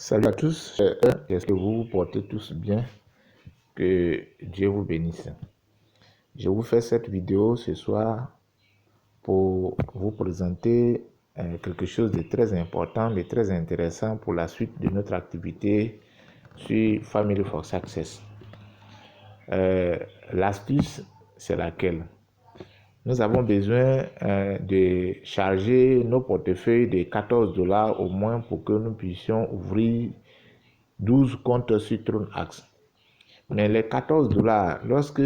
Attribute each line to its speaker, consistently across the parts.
Speaker 1: Salut à tous, j'espère que vous vous portez tous bien, que Dieu vous bénisse. Je vous fais cette vidéo ce soir pour vous présenter quelque chose de très important, de très intéressant pour la suite de notre activité sur Family for Success. L'astuce, c'est laquelle? Nous avons besoin de charger nos portefeuilles de $14 au moins pour que nous puissions ouvrir 12 comptes sur TronAx. Mais les $14, lorsque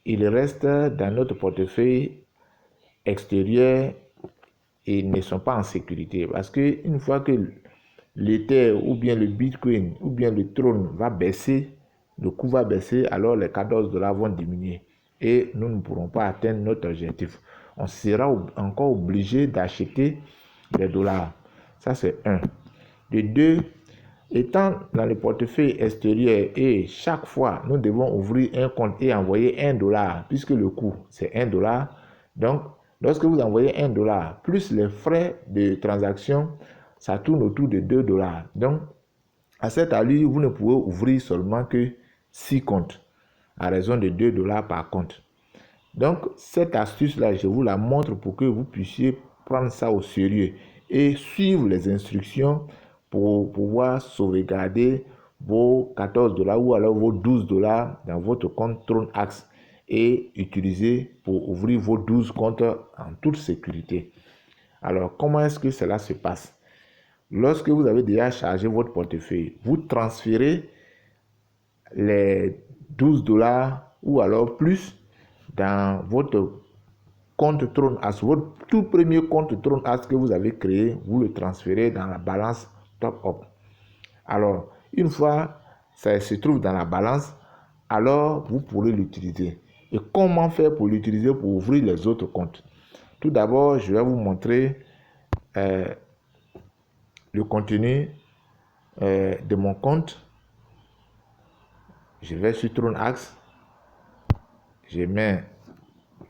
Speaker 1: il reste dans notre portefeuille extérieur, ils ne sont pas en sécurité. Parce qu'une fois que l'Ether ou bien le Bitcoin ou bien le Tron va baisser, le coût va baisser, alors les $14 vont diminuer. Et nous ne pourrons pas atteindre notre objectif. On sera encore obligé d'acheter des dollars. Ça, c'est un. De deux, étant dans le portefeuille extérieur et chaque fois nous devons ouvrir un compte et envoyer $1 puisque le coût c'est $1. Donc lorsque vous envoyez $1 plus les frais de transaction, ça tourne autour de $2. Donc à cette allure, vous ne pouvez ouvrir seulement que 6 comptes à raison de $2 par compte. Donc cette astuce là, je vous la montre pour que vous puissiez prendre ça au sérieux et suivre les instructions pour pouvoir sauvegarder vos $14 ou alors vos $12 dans votre compte TronAx et utiliser pour ouvrir vos 12 comptes en toute sécurité. Alors, comment est-ce que cela se passe? Lorsque vous avez déjà chargé votre portefeuille, vous transférez les $12 ou alors plus dans votre compte TronAx, votre tout premier compte TronAx que vous avez créé, vous le transférez dans la balance Top-Up. Alors, une fois ça se trouve dans la balance, alors vous pourrez l'utiliser. Et comment faire pour l'utiliser pour ouvrir les autres comptes? Tout d'abord, je vais vous montrer le contenu de mon compte. Je vais sur TronAx, je mets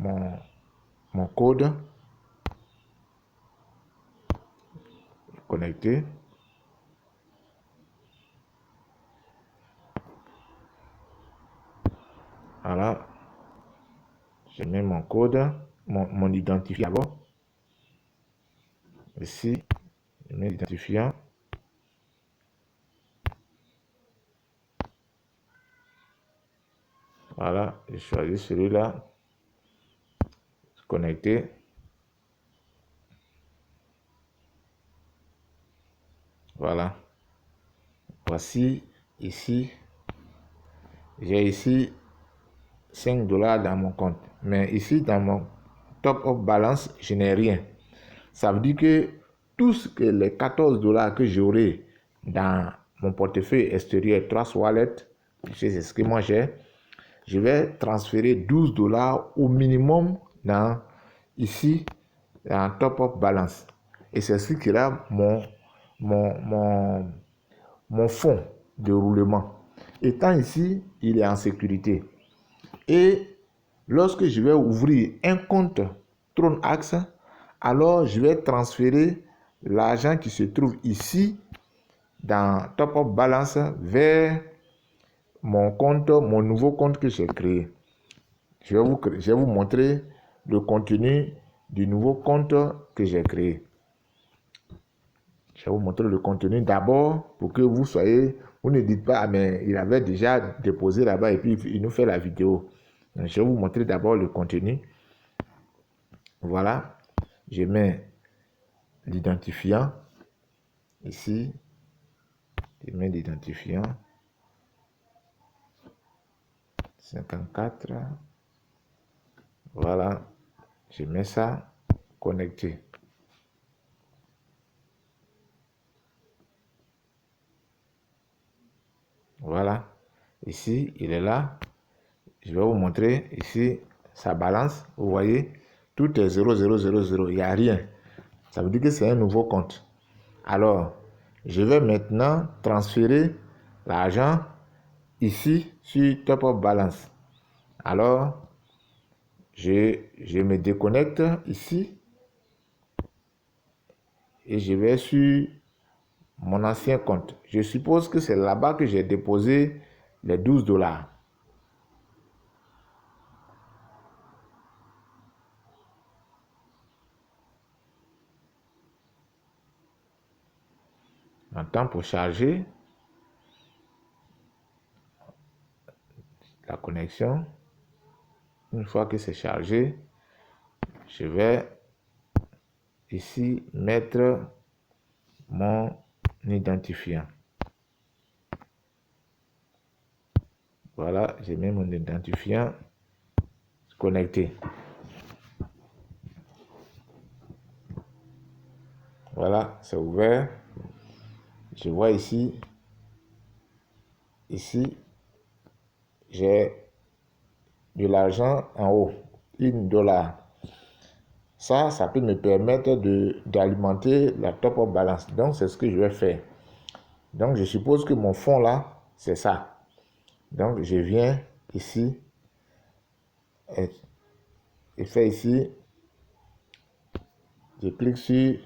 Speaker 1: mon code connecté. Voilà, je mets mon code, mon identifiant d'abord. Ici, je mets l'identifiant. Voilà, je choisis celui-là. Connecté. Voilà. Voici ici. J'ai ici $5 dans mon compte. Mais ici, dans mon Top-Up Balance, je n'ai rien. Ça veut dire que tout ce que les $14 que j'aurai dans mon portefeuille extérieur Trust Wallet, c'est ce que moi j'ai, je vais transférer $12 au minimum dans ici, dans Top-Up Balance. Et c'est ce qui sera mon fonds de roulement. Étant ici, il est en sécurité. Et lorsque je vais ouvrir un compte TronAx, alors je vais transférer l'argent qui se trouve ici dans Top-Up Balance vers mon compte, mon nouveau compte que j'ai créé. Je vais vous montrer le contenu du nouveau compte que j'ai créé. Je vais vous montrer le contenu d'abord pour que vous ne dites pas, ah, mais il avait déjà déposé là-bas et puis il nous fait la vidéo. Donc, je vais vous montrer d'abord le contenu. Voilà, je mets l'identifiant ici. Je mets l'identifiant 54. Voilà, je mets ça connecté. Voilà, ici, il est là. Je vais vous montrer ici sa balance. Vous voyez, tout est 0000. Il n'y a rien. Ça veut dire que c'est un nouveau compte. Alors, je vais maintenant transférer l'argent ici sur Top-Up Balance. Alors, je me déconnecte ici et je vais sur mon ancien compte. Je suppose que c'est là-bas que j'ai déposé les 12 $. Un temps pour charger la connexion. Une fois que c'est chargé, je vais ici mettre mon identifiant. Voilà, j'ai mis mon identifiant connecté. Voilà, c'est ouvert. Je vois ici, j'ai de l'argent en haut, $1. Ça peut me permettre d'alimenter la top-up balance. Donc, c'est ce que je vais faire. Donc, je suppose que mon fonds là, c'est ça. Donc, je viens ici et fais ici. Je clique sur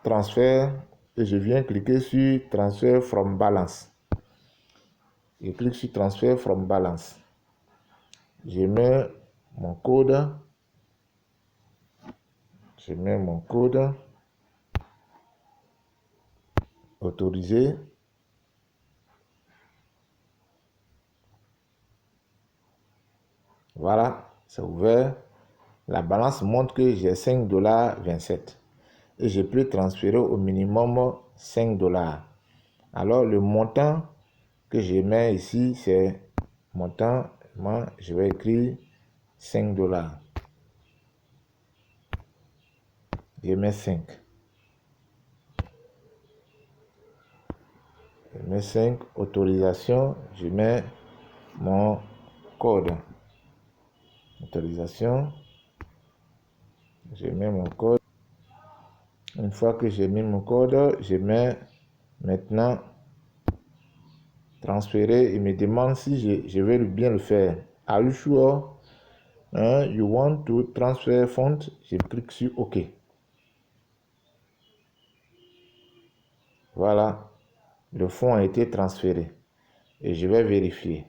Speaker 1: transfert et je viens cliquer sur transfer from balance. Je clique sur transfer from balance. Je mets mon code. Je mets mon code. Autorisé. Voilà, c'est ouvert. La balance montre que j'ai $5,27 et je peux transférer au minimum $5. Alors le montant que je mets ici, c'est montant, moi je vais écrire $5. Je mets 5. Je mets 5, autorisation, je mets mon code. Autorisation, je mets mon code. Une fois que j'ai mis mon code, je mets maintenant transférer. Il me demande si je vais bien le faire. Are you sure? You want to transfer funds? Je clique sur OK. Voilà, le fonds a été transféré et je vais vérifier.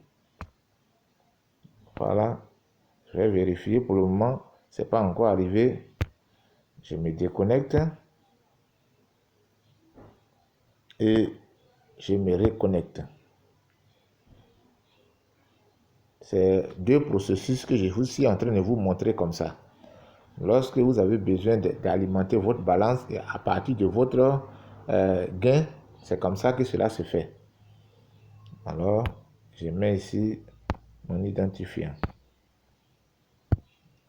Speaker 1: Voilà, je vais vérifier. Pour le moment, c'est pas encore arrivé. Je me déconnecte et je me reconnecte. C'est deux processus que je suis en train de vous montrer comme ça. Lorsque vous avez besoin d'alimenter votre balance à partir de votre gain, c'est comme ça que cela se fait. Alors, je mets ici mon identifiant.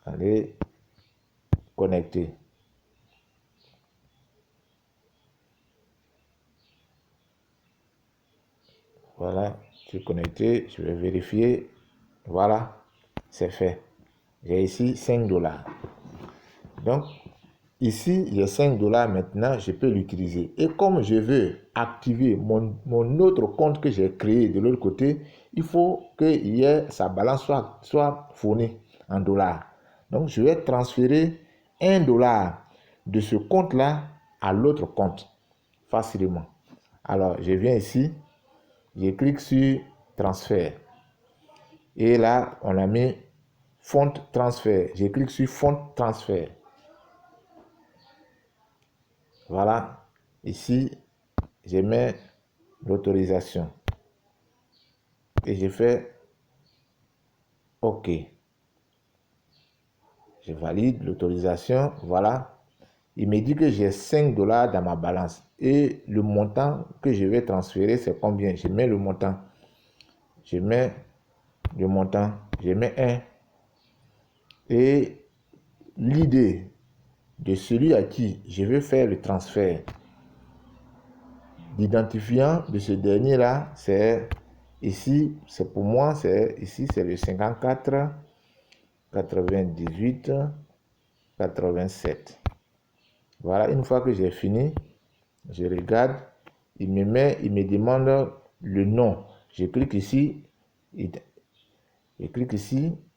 Speaker 1: Allez, connecter. Voilà, je suis connecté, je vais vérifier. Voilà, c'est fait. J'ai ici $5. Donc, ici, j'ai $5 maintenant, je peux l'utiliser. Et comme je veux activer mon autre compte que j'ai créé de l'autre côté, il faut que sa balance soit fournie en dollars. Donc, je vais transférer $1 de ce compte-là à l'autre compte facilement. Alors, je viens ici, je clique sur transfert. Et là, on a mis fonds transfert. Je clique sur fonds transfert. Voilà, ici, je mets l'autorisation et je fais OK. Je valide l'autorisation, voilà. Il me dit que j'ai $5 dans ma balance et le montant que je vais transférer, c'est combien? Je mets le montant. Je mets le montant, je mets 1. Et l'idée de celui à qui je vais faire le transfert, l'identifiant de ce dernier-là, c'est ici, c'est pour moi, c'est ici, c'est le 54 98 87. Voilà, une fois que j'ai fini, je regarde, il me demande le nom. Je clique ici,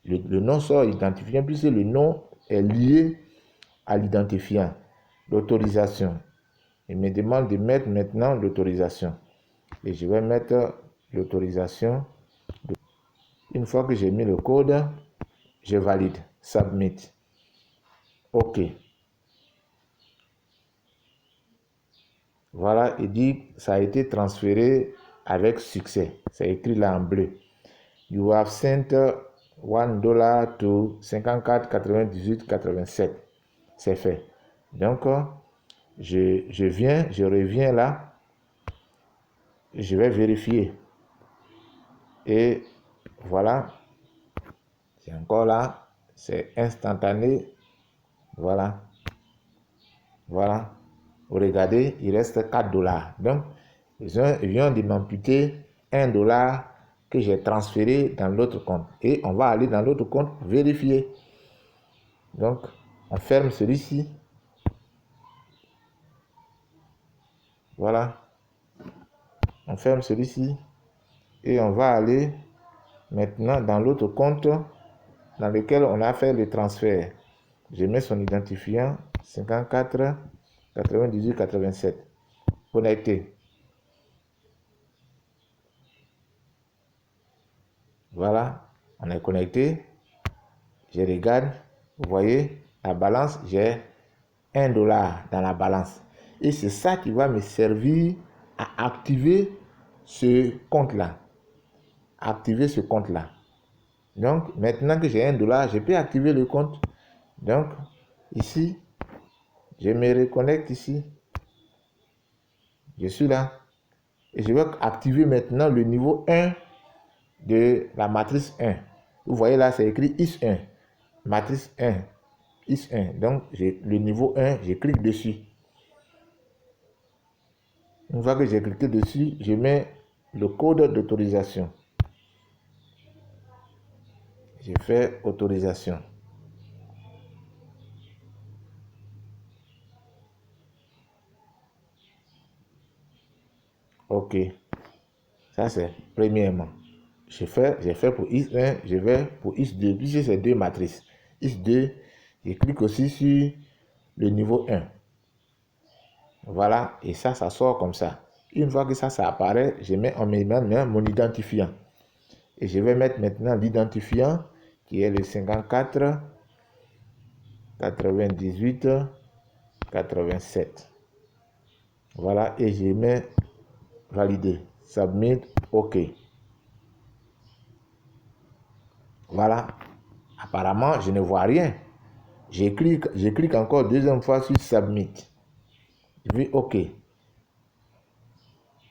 Speaker 1: le nom sort identifiant, puisque le nom est lié à l'identifiant. L'autorisation. Il me demande de mettre maintenant l'autorisation. Et je vais mettre l'autorisation. Une fois que j'ai mis le code, je valide. Submit. OK. Voilà, il dit que ça a été transféré avec succès. C'est écrit là en bleu. You have sent $1 to 54,98,87. C'est fait. Donc, je reviens là. Je vais vérifier. Et voilà. C'est encore là. C'est instantané. Voilà. Voilà. Regardez, il reste $4. Donc, ils viennent de m'amputer $1 que j'ai transféré dans l'autre compte. Et on va aller dans l'autre compte vérifier. Donc, on ferme celui-ci. Voilà. On ferme celui-ci. Et on va aller maintenant dans l'autre compte dans lequel on a fait le transfert. Je mets son identifiant 54 98 87. Connecté. Voilà, on est connecté. Je regarde, vous voyez, la balance, j'ai $1 dans la balance. Et c'est ça qui va me servir à activer ce compte-là. Activer ce compte-là. Donc, maintenant que j'ai $1, je peux activer le compte. Donc, ici, je me reconnecte ici. Je suis là. Et je vais activer maintenant le niveau 1 de la matrice 1. Vous voyez là, c'est écrit IS1. Matrice 1. IS1. Donc, le niveau 1, je clique dessus. Une fois que j'ai cliqué dessus, je mets le code d'autorisation. Je fais autorisation. OK. Ça, c'est premièrement. J'ai fait pour IS1, je vais pour IS2. Puisque c'est deux matrices. IS2, je clique aussi sur le niveau 1. Voilà, et ça sort comme ça. Une fois que ça apparaît, je mets en même mon identifiant. Et je vais mettre maintenant l'identifiant qui est le 54 98 87. Voilà, et je mets valider. Submit, OK. Voilà. Apparemment, je ne vois rien. Je clique encore deuxième fois sur Submit. Je vais OK.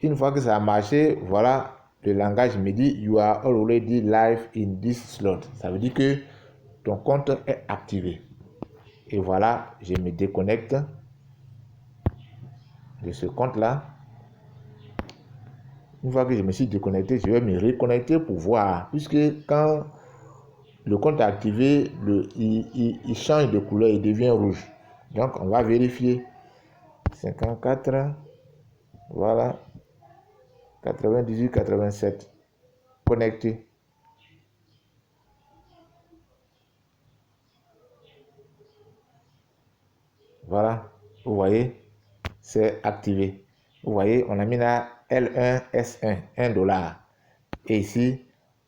Speaker 1: Une fois que ça a marché, voilà, le langage me dit You are already live in this slot. Ça veut dire que ton compte est activé. Et voilà, je me déconnecte de ce compte-là. Une fois que je me suis déconnecté, je vais me reconnecter pour voir. Puisque quand le compte est activé, il change de couleur, il devient rouge. Donc, on va vérifier. 54, voilà, 98, 87. Connecté. Voilà, vous voyez, c'est activé. Vous voyez, on a mis là L1S1, $1. Et ici,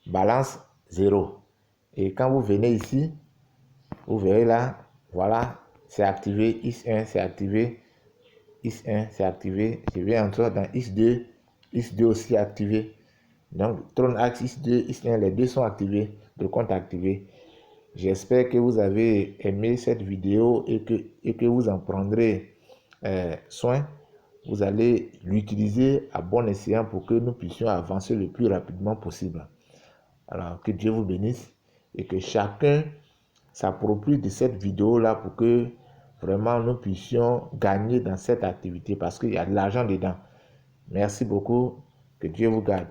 Speaker 1: balance 0. Et quand vous venez ici, vous verrez là, voilà, c'est activé. IS1, c'est activé. IS1, c'est activé. Je vais entrer dans IS2. IS2 aussi activé. Donc, TronAx, IS2, IS1, les deux sont activés. Le compte activé. J'espère que vous avez aimé cette vidéo et que vous en prendrez soin. Vous allez l'utiliser à bon escient pour que nous puissions avancer le plus rapidement possible. Alors, que Dieu vous bénisse et que chacun s'approprie de cette vidéo-là pour que vraiment nous puissions gagner dans cette activité parce qu'il y a de l'argent dedans. Merci beaucoup. Que Dieu vous garde.